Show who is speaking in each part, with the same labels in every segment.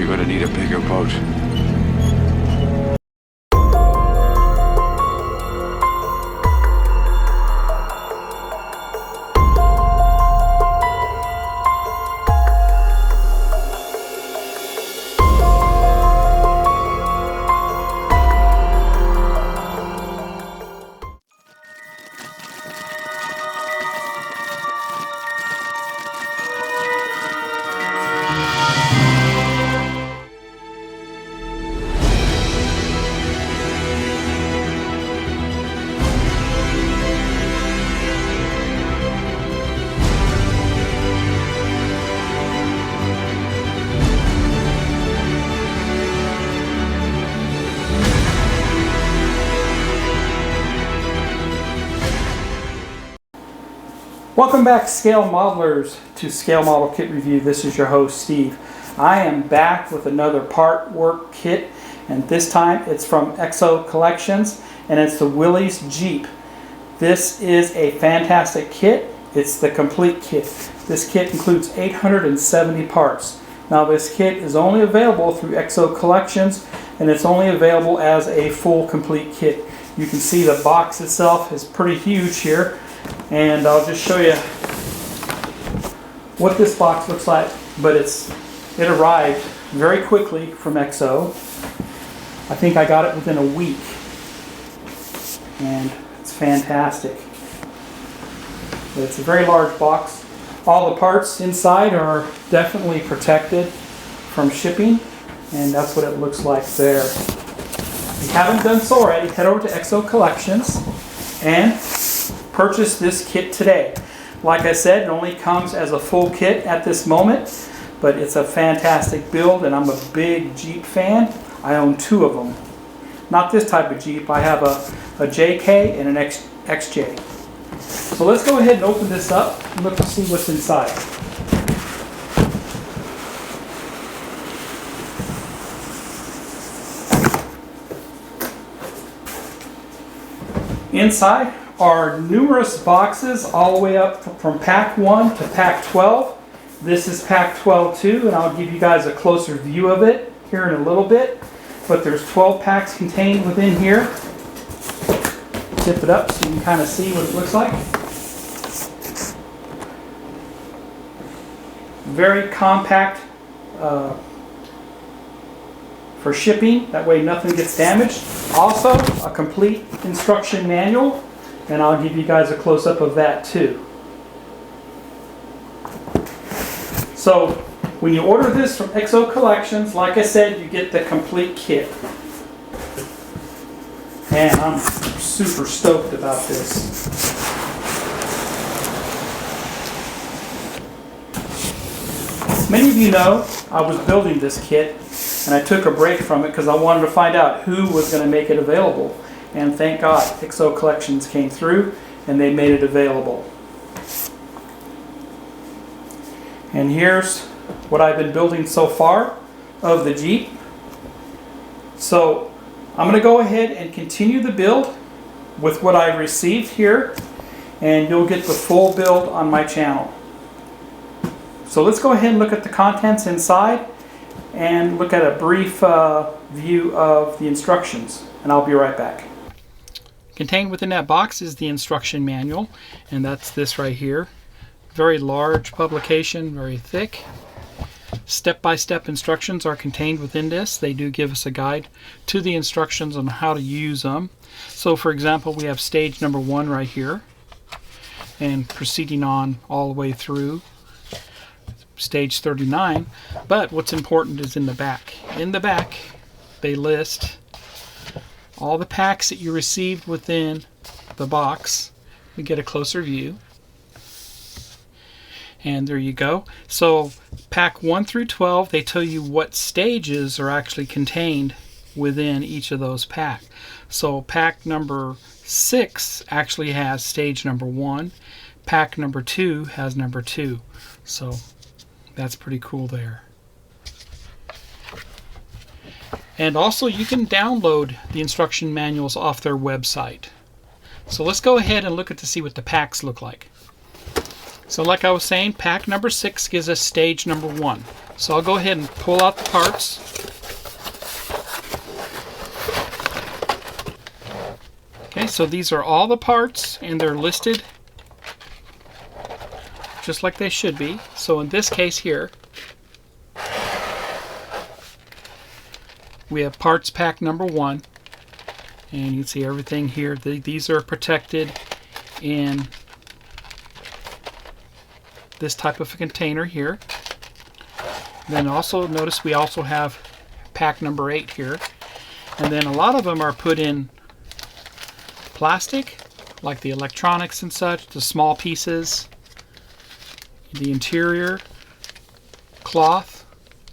Speaker 1: You're gonna need a bigger boat.
Speaker 2: Welcome back, Scale Modelers, to Scale Model Kit Review. This is your host, Steve. I am back with another part work kit, and this time it's from IXO Collections, and it's the Willys Jeep. This is a fantastic kit. It's the complete kit. This kit includes 870 parts. Now this kit is only available through IXO Collections, and it's only available as a full complete kit. You can see the box itself is pretty huge here. And I'll just show you what this box looks like, but it arrived very quickly from IXO. I think I got it within a week, and it's fantastic. It's a very large box. All the parts inside are definitely protected from shipping, and that's what it looks like there. If you haven't done so already, head over to IXO Collections and purchase this kit today. Like I said, it only comes as a full kit at this moment, but it's a fantastic build, and I'm a big Jeep fan. I own two of them. Not this type of Jeep. I have a JK and an XJ. So let's go ahead and open this up and look to see what's inside. Inside are numerous boxes all the way up from pack 1 to pack 12. This is pack 12 too, and I'll give you guys a closer view of it here in a little bit. But there's 12 packs contained within here. Tip it up so you can kind of see what it looks like. Very compact for shipping, that way nothing gets damaged. Also, a complete instruction manual, and I'll give you guys a close-up of that too. So when you order this from IXO Collections, like I said, you get the complete kit. And I'm super stoked about this. Many of you know I was building this kit, and I took a break from it because I wanted to find out who was going to make it available. And thank God, IXO Collections came through and they made it available. And here's what I've been building so far of the Jeep. So I'm going to go ahead and continue the build with what I received here, and you'll get the full build on my channel. So let's go ahead and look at the contents inside and look at a brief view of the instructions, and I'll be right back. Contained within that box is the instruction manual, and that's this right here. Very large publication, very thick. Step-by-step instructions are contained within this. They do give us a guide to the instructions on how to use them. So for example, we have stage number 1 right here, and proceeding on all the way through stage 39. But what's important is in the back. In the back, they list all the packs that you received within the box. We get a closer view. And there you go. So pack 1 through 12, they tell you what stages are actually contained within each of those packs. So pack number 6 actually has stage number 1. Pack number 2 has number 2. So that's pretty cool there. And also you can download the instruction manuals off their website. So let's go ahead and look at to see what the packs look like. So like I was saying, pack number 6 gives us stage number 1. So I'll go ahead and pull out the parts. Okay, so these are all the parts, and they're listed just like they should be. So in this case here, we have parts pack number 1, and you can see everything here. These are protected in this type of a container here. Then also notice we also have pack number 8 here, and then a lot of them are put in plastic, like the electronics and such, the small pieces, the interior cloth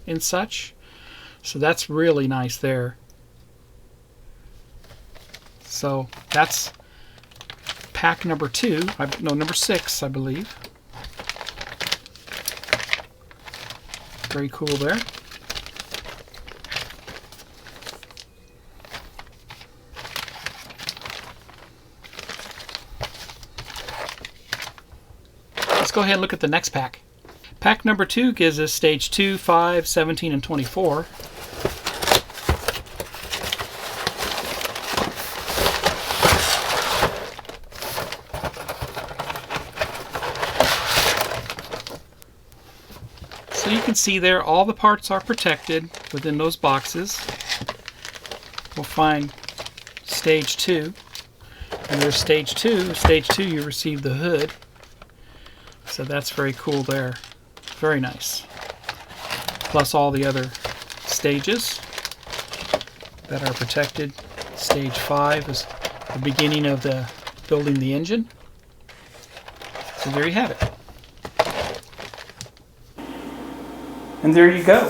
Speaker 2: and such. So that's really nice there. So that's pack number 2, number 6, I believe. Very cool there. Let's go ahead and look at the next pack. Pack number 2 gives us stage 2, 5, 17, and 24. So you can see there all the parts are protected within those boxes. We'll find stage 2. And there's stage 2. Stage 2 you receive the hood. So that's very cool there. Very nice. Plus all the other stages that are protected. Stage 5 is the beginning of the building the engine. So there you have it. And there you go.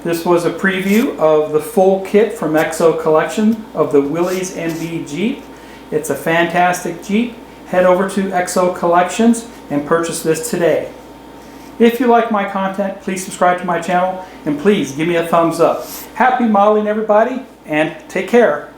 Speaker 2: This was a preview of the full kit from IXO collection of the Willys MB Jeep. It's a fantastic Jeep. Head over to IXO Collections and purchase this today. If you like my content, please subscribe to my channel and please give me a thumbs up. Happy modeling, everybody, and take care.